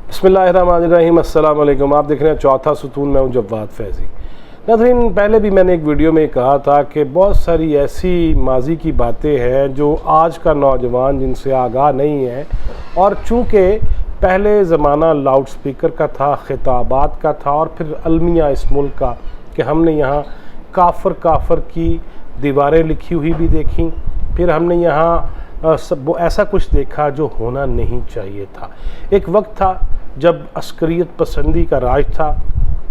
बिस्मिल्लाहिर्रहमानिर्रहीम। अस्सलाम वालेकुम। आप देख रहे हैं चौथा सुतून। मैं हूं जवाद फैज़ी। नाज़रीन, पहले भी मैंने एक वीडियो में कहा था कि बहुत सारी ऐसी माजी की बातें हैं जो आज का नौजवान जिनसे आगाह नहीं है, और चूँकि पहले ज़माना लाउड स्पीकर का था, खिताबात का था, और फिर अलमिया इस मुल्क का कि हमने यहाँ काफ़र काफ़र की दीवारें लिखी हुई भी देखी, फिर हमने यहाँ सब ऐसा कुछ देखा जो होना नहीं चाहिए था। एक वक्त था जब अस्करियत पसंदी का राज था,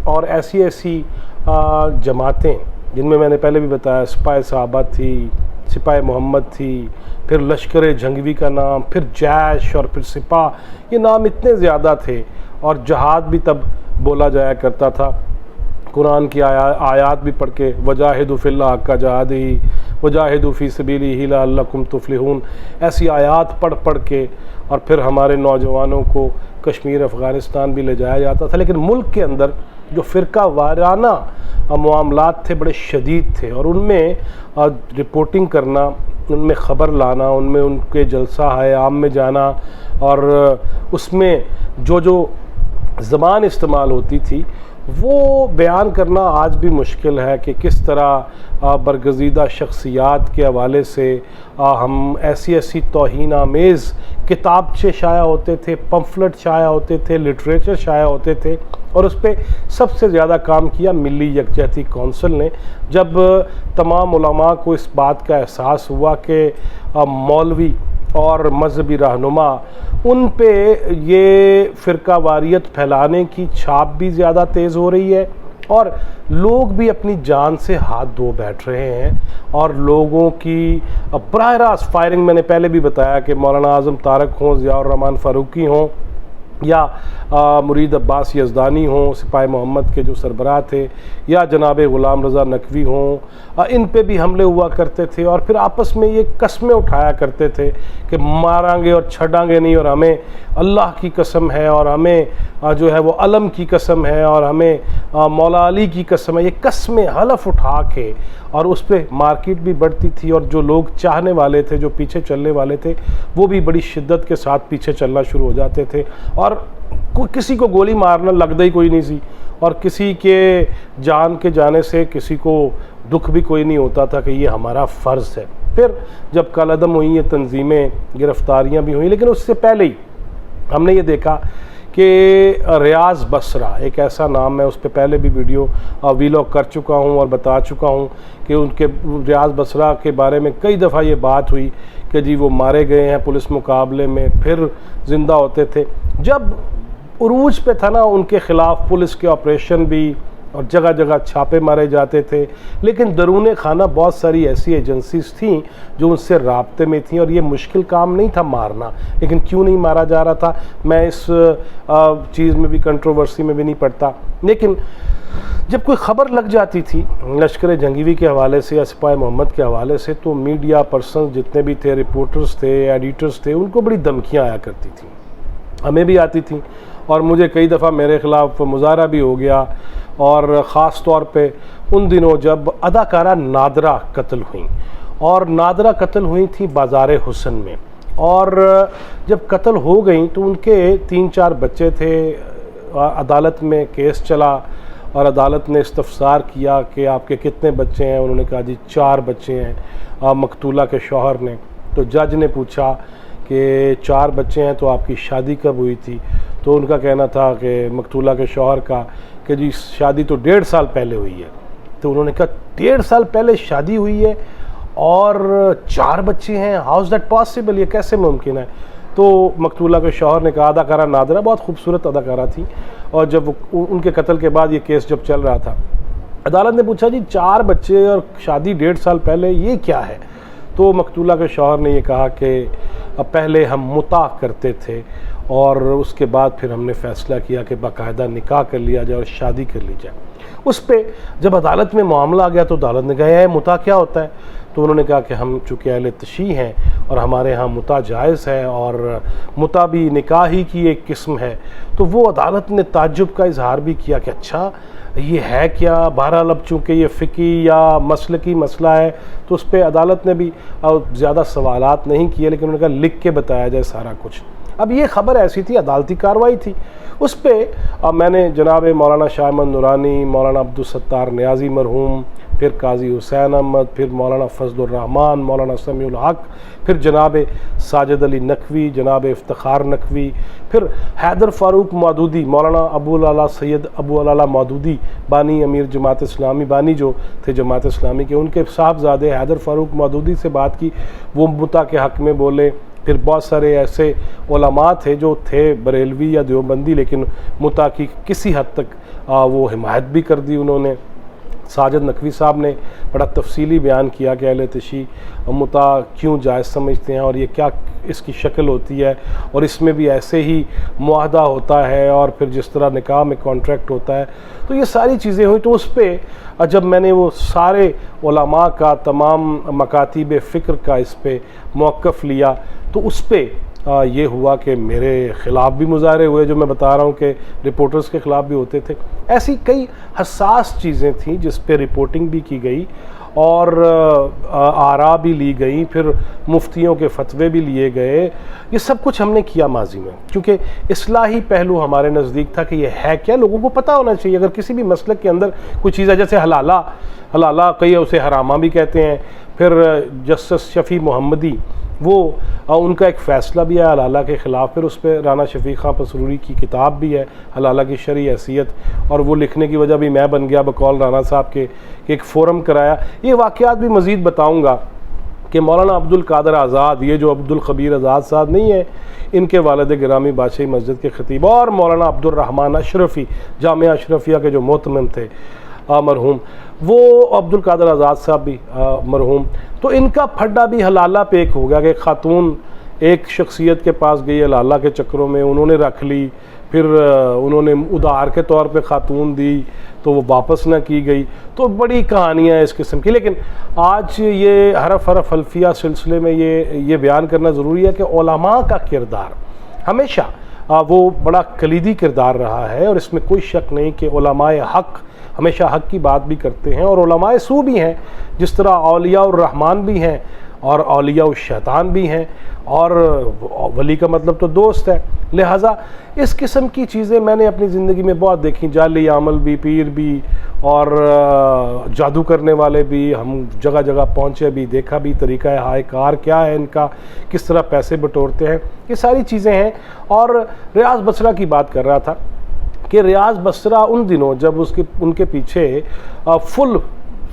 और ऐसी ऐसी जमातें जिनमें मैंने पहले भी बताया सिपाही साहबा थी, सिपाही मोहम्मद थी, फिर लश्कर जंगवी का नाम, फिर जैश, और फिर सिपा, ये नाम इतने ज़्यादा थे। और जहाद भी तब बोला जाया करता था। कुरान की आयात भी पढ़ के वजाहिदु फिल्लाह हक्का जहादी वजाहिदु फ़ी सबीलिही लअल्लकुम तुफ़्लिहून, ऐसी आयात पढ़ पढ़ के और फिर हमारे नौजवानों को कश्मीर अफ़गानिस्तान भी ले जाया जाता था। लेकिन मुल्क के अंदर जो फ़िरका वाराना मामलात थे बड़े शदीद थे, और उनमें रिपोर्टिंग करना, उनमें ख़बर लाना, उनमें उनके जलसा है आम में जाना, और उसमें जो ज़बान इस्तेमाल होती थी वो बयान करना आज भी मुश्किल है कि किस तरह बरगज़ीदा शख्सियात के हवाले से हम ऐसी तौहीन आमेज़ किताबचे शाया होते थे, पम्फलेट शाया होते थे, लिटरेचर शाया होते थे। और उस पर सबसे ज़्यादा काम किया मिली यकजहती कौंसिल ने, जब तमाम उलमा को इस बात का एहसास हुआ कि मौलवी और मजहबी रहनुमा उन पे ये फ़िरका वारियत फैलाने की छाप भी ज़्यादा तेज़ हो रही है, और लोग भी अपनी जान से हाथ धो बैठ रहे हैं। और लोगों की बराह रास्त फायरिंग, मैंने पहले भी बताया कि मौलाना आज़म तारक हों, ज़ियाउर रहमान फ़ारूकी हों, या मुरीद अब्बास यज़दानी हों, सिपाही मोहम्मद के जो सरबराह थे, या जनाब ग़ुलाम रज़ा नकवी हों, इन पे भी हमले हुआ करते थे। और फिर आपस में ये कस्में उठाया करते थे कि मारांगे और छड़ांगे नहीं, और हमें अल्लाह की कसम है, और हमें जो है वो अलम की कसम है, और हमें मौला अली की कसम है। ये कस्में हलफ उठा के, और उस पर मार्केट भी बढ़ती थी, और जो लोग चाहने वाले थे, जो पीछे चलने वाले थे, वो भी बड़ी शिद्दत के साथ पीछे चलना शुरू हो जाते थे। और किसी को गोली मारना लगता ही कोई नहीं सी, और किसी के जान के जाने से किसी को दुख भी कोई नहीं होता था कि ये हमारा फ़र्ज़ है। फिर जब कलअदम हुई ये तंजीमें, गिरफ्तारियां भी हुई, लेकिन उससे पहले ही हमने ये देखा कि रियाज़ बसरा एक ऐसा नाम है, उस पर पहले भी वीडियो वीलॉग कर चुका हूँ और बता चुका हूँ कि उनके रियाज़ बसरा के बारे में कई दफ़ा ये बात हुई कि जी वो मारे गए हैं पुलिस मुकाबले में, फिर ज़िंदा होते थे। जब उरूज पे था ना, उनके ख़िलाफ़ पुलिस के ऑपरेशन भी, और जगह जगह छापे मारे जाते थे, लेकिन दरूने खाना बहुत सारी ऐसी एजेंसीज थीं जो उनसे राब्ते में थीं, और ये मुश्किल काम नहीं था मारना। लेकिन क्यों नहीं मारा जा रहा था, मैं इस चीज़ में भी, कंट्रोवर्सी में भी नहीं पड़ता। लेकिन जब कोई ख़बर लग जाती थी लश्कर जंगवी के हवाले से या सिपाही मोहम्मद के हवाले से, तो मीडिया पर्सन जितने भी थे, रिपोर्टर्स थे, एडिटर्स थे, उनको बड़ी धमकियाँ आया करती थी, हमें भी आती थी। और मुझे कई दफ़ा मेरे ख़िलाफ़ मुज़ाहरा भी हो गया, और ख़ास तौर पे उन दिनों जब अदाकारा नादरा कत्ल हुई, और नादरा कत्ल हुई थी बाज़ार हुसन में। और जब कत्ल हो गई तो उनके 3-4 बच्चे थे। अदालत में केस चला, और अदालत ने इस्तफ़सार किया कि आपके कितने बच्चे हैं। उन्होंने कहा जी 4 बच्चे हैं, मकतूला के शौहर ने। तो जज ने पूछा कि 4 बच्चे हैं तो आपकी शादी कब हुई थी? तो उनका कहना था कि मकतूला के शौहर का कि जी शादी तो 1.5 साल पहले हुई है। तो उन्होंने कहा 1.5 साल पहले शादी हुई है और 4 बच्चे हैं, हाउ इज़ दैट पॉसिबल, ये कैसे मुमकिन है? तो मकतूला के शौहर ने कहा, अदाकारा नादरा बहुत खूबसूरत अदाकारा थी, और जब उनके कत्ल के बाद ये केस जब चल रहा था, अदालत ने पूछा जी 4 बच्चे और शादी 1.5 साल पहले, ये क्या है? तो मकतूला के शौहर ने ये कहा कि पहले हम मुता करते थे, और उसके बाद फिर हमने फ़ैसला किया कि बाकायदा निकाह कर लिया जाए और शादी कर ली जाए। उस पर जब अदालत में मामला आ गया तो अदालत ने कहा है मुता क्या होता है? तो उन्होंने कहा कि हम चूँकि अहले तशी हैं और हमारे यहाँ मुता जायज़ है, और मुता भी निकाह ही की एक किस्म है। तो वो अदालत ने ताज्जुब का इजहार भी किया कि अच्छा ये है क्या। बहरहाल अब चूँकि ये फ़िकी या मसलकी मसला है तो उस पर अदालत ने भी ज़्यादा सवालात नहीं किए, लेकिन उन्होंने कहा लिख के बताया जाए सारा कुछ। अब ये ख़बर ऐसी थी, अदालती कार्रवाई थी, उस पर मैंने जनाब मौलाना शाह अहमद नूरानी, मौलाना अब्दुल सत्तार नियाज़ी मरहूम, फिर काजी हुसैन अहमद, फिर मौलाना फजलुर रहमान, मौलाना समीउल हक, फिर जनाब साजिद अली नकवी, जनाब इफ्तिखार नकवी, फिर हैदर फ़ारूक मौदूदी, मौलाना अबुल आला सैयद अबू आला मौदूदी बानी अमीर जमात इस्लामी, बानी जो थे जमात इस्लामी के, उनके साहबजादे हैदर फ़ारूक मौदूदी से बात की, वो मुता के हक़ में बोले। फिर बहुत सारे ऐसे उलमा थे जो थे बरेलवी या देवबंदी, लेकिन मुता की किसी हद तक वो हिमायत भी कर दी उन्होंने। साजिद नकवी साहब ने बड़ा तफसीली बयान किया कि अहले तशी मुता क्यों जायज़ समझते हैं और ये क्या इसकी शक्ल होती है, और इसमें भी ऐसे ही मुआहदा होता है और फिर जिस तरह निकाह में कॉन्ट्रैक्ट होता है। तो ये सारी चीज़ें हुई। तो उस पर जब मैंने वो सारे उलमा का, तमाम मकातिब फ़िक्र का इस पर मौक़िफ़ लिया, तो उस पर ये हुआ कि मेरे ख़िलाफ़ भी मुज़ाहरे हुए, जो मैं बता रहा हूँ कि रिपोर्टर्स के ख़िलाफ़ भी होते थे। ऐसी कई हसास चीज़ें थीं जिस पे रिपोर्टिंग भी की गई और आरा भी ली गई, फिर मुफ्तियों के फतवे भी लिए गए। ये सब कुछ हमने किया माजी में, क्योंकि इस्लाही पहलू हमारे नज़दीक था कि ये है क्या, लोगों को पता होना चाहिए। अगर किसी भी मसलक के अंदर कोई चीज़ है, जैसे हलाला कई उसे हरामा भी कहते हैं। फिर जस्टिस शफ़ी मोहम्मदी, वो उनका एक फ़ैसला भी है हलाला के ख़िलाफ़, फिर उस पर राना शफ़ीक़ ख़ां पसरूरी की किताब भी है हलाला की शरई हैसियत, और वो लिखने की वजह भी मैं बन गया बकौल राना साहब के, एक फ़ोरम कराया। ये वाक़यात भी मज़ीद बताऊँगा कि मौलाना अब्दुल कादर आज़ाद, ये जो अब्दुल ख़बीर आज़ाद साहब नहीं है, इनके वालिद गिरामी बादशाही मस्जिद के ख़तीब, और मौलाना अब्दुल रहमान अशरफ़ी, जामिया अशरफिया के जो मोहतमिम थे मरहूम, वो अब्दुल कादर आज़ाद साहब भी मरहूम। तो इनका फड्डा भी हलाला पे एक हो गया कि ख़ातून एक शख्सियत के पास गई हलाला के चक्करों में, उन्होंने रख ली, फिर उन्होंने उधार के तौर पे ख़ातून दी तो वो वापस ना की गई। तो बड़ी कहानियाँ इस किस्म की। लेकिन आज ये हरफ हल्फिया सिलसिले में ये बयान करना ज़रूरी है कि उलमा का किरदार हमेशा वो बड़ा कलीदी किरदार रहा है, और इसमें कोई शक नहीं कि उलमाए हक़ हमेशा हक़ की बात भी करते हैं, और उलमाए सू भी हैं, जिस तरह औलिया उर रहमान भी हैं और औलिया उर शैतान भी हैं, और वली का मतलब तो दोस्त है। लिहाजा इस किस्म की चीज़ें मैंने अपनी ज़िंदगी में बहुत देखी, जाली अमल भी, पीर भी, और जादू करने वाले भी। हम जगह जगह पहुँचे भी, देखा भी तरीक़ा हाय कार क्या है इनका, किस तरह पैसे बटोरते हैं, ये सारी चीज़ें हैं। और रियाज़ बसरा की बात कर रहा था कि रियाज़ बसरा उन दिनों जब उनके पीछे फुल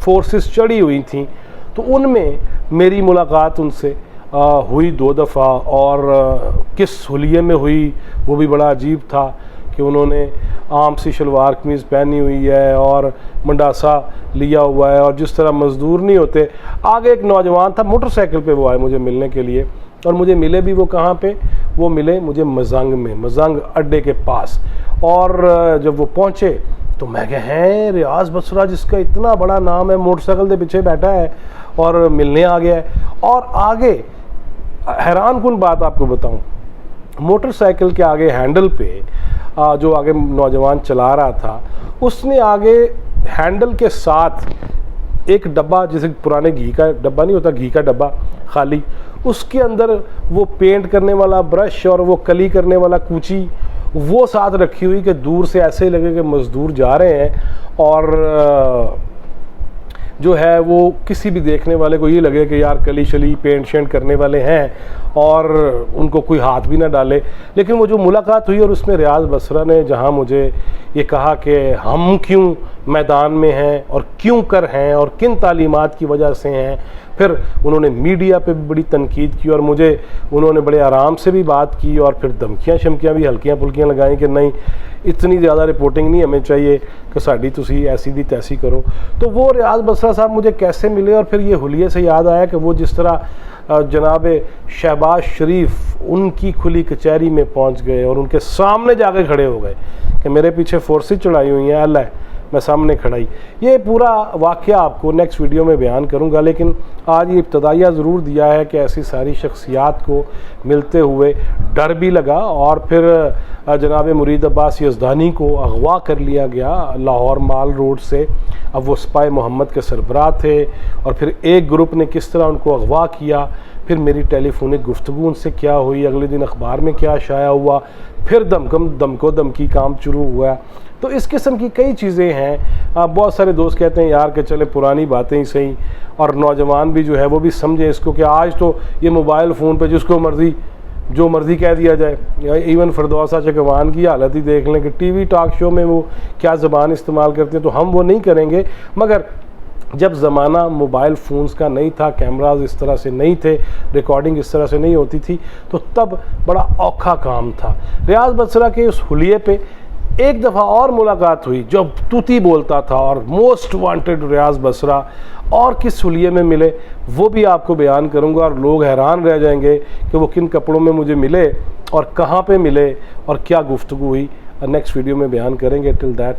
फोर्सेस चढ़ी हुई थी, तो उनमें मेरी मुलाकात उनसे हुई 2 दफ़ा, और किस हुलिये में हुई वो भी बड़ा अजीब था कि उन्होंने आम सी शलवार कमीज़ पहनी हुई है और मंडासा लिया हुआ है, और जिस तरह मज़दूर नहीं होते। आगे एक नौजवान था, मोटरसाइकिल पे वो आए मुझे मिलने के लिए, और मुझे मिले भी वो कहाँ पे, वो मिले मुझे मजंग में, मजंग अड्डे के पास। और जब वो पहुँचे तो मैं कहा हैं रियाज़ बसरा, जिसका इतना बड़ा नाम है, मोटरसाइकिल के पीछे बैठा है और मिलने आ गया है। और आगे हैरान कुन बात आपको बताऊं, मोटरसाइकिल के आगे हैंडल पे जो आगे नौजवान चला रहा था, उसने आगे हैंडल के साथ एक डब्बा, जैसे पुराने घी का डब्बा नहीं होता, घी का डब्बा खाली, उसके अंदर वो पेंट करने वाला ब्रश और वो कली करने वाला कूची वो साथ रखी हुई कि दूर से ऐसे लगे कि मज़दूर जा रहे हैं, और जो है वो किसी भी देखने वाले को ये लगे कि यार कली शली पेंट शेंट करने वाले हैं, और उनको कोई हाथ भी ना डाले। लेकिन वो जो मुलाकात हुई और उसमें रियाज़ बसरा ने जहाँ मुझे ये कहा कि हम क्यों मैदान में हैं और क्यों कर हैं और किन तालीमात की वजह से हैं, फिर उन्होंने मीडिया पे भी बड़ी तनकीद की, और मुझे उन्होंने बड़े आराम से भी बात की, और फिर धमकियाँ शमकियाँ भी हल्कियाँ फुल्कियाँ लगाई कि नहीं इतनी ज़्यादा रिपोर्टिंग नहीं हमें चाहिए कि साड़ी तुसी ऐसी दी तैसी करो। तो वो रियाज़ बसरा साहब मुझे कैसे मिले, और फिर ये हुलिये से याद आया कि वो जिस तरह जनाब शहबाज शरीफ उनकी खुली कचहरी में पहुंच गए और उनके सामने जाके खड़े हो गए कि मेरे पीछे फोर्सेस चढ़ाई हुई हैं, अल्लाह मैं सामने खड़ाई। ये पूरा वाक़या आपको नेक्स्ट वीडियो में बयान करूँगा, लेकिन आज ये इब्तदाइया ज़रूर दिया है कि ऐसी सारी शख्सियात को मिलते हुए डर भी लगा और फिर जनाब मुरीद अब्बास यज़दानी को अगवा कर लिया गया लाहौर माल रोड से। अब वो स्पाई मोहम्मद के सरबराह थे और फिर एक ग्रुप ने किस तरह उनको अगवा किया, फिर मेरी टेलीफोनिक गुफ्तगू उनसे क्या हुई, अगले दिन अखबार में क्या शाया हुआ, फिर धमकी काम शुरू हुआ। तो इस किस्म की कई चीज़ें हैं। बहुत सारे दोस्त कहते हैं यार कि चले पुरानी बातें ही सही, और नौजवान भी जो है वो भी समझे इसको कि आज तो ये मोबाइल फ़ोन पे जिसको मर्ज़ी जो मर्ज़ी कह दिया जाए। इवन फिरदौसा चकवान की हालत ही देख लें कि टीवी टॉक शो में वो क्या ज़बान इस्तेमाल करते हैं, तो हम वो नहीं करेंगे। मगर जब ज़माना मोबाइल फ़ोन्स का नहीं था, कैमराज इस तरह से नहीं थे, रिकॉर्डिंग इस तरह से नहीं होती थी, तो तब बड़ा औखा काम था। रियाज बसरा के उस हुलिये पे एक दफ़ा और मुलाकात हुई जब तूती बोलता था, और मोस्ट वांटेड रियाज बसरा और किस हुलिये में मिले वो भी आपको बयान करूंगा, और लोग हैरान रह जाएंगे कि वो किन कपड़ों में मुझे मिले और कहाँ पे मिले और क्या गुफ्तगू हुई। नेक्स्ट वीडियो में बयान करेंगे। Till that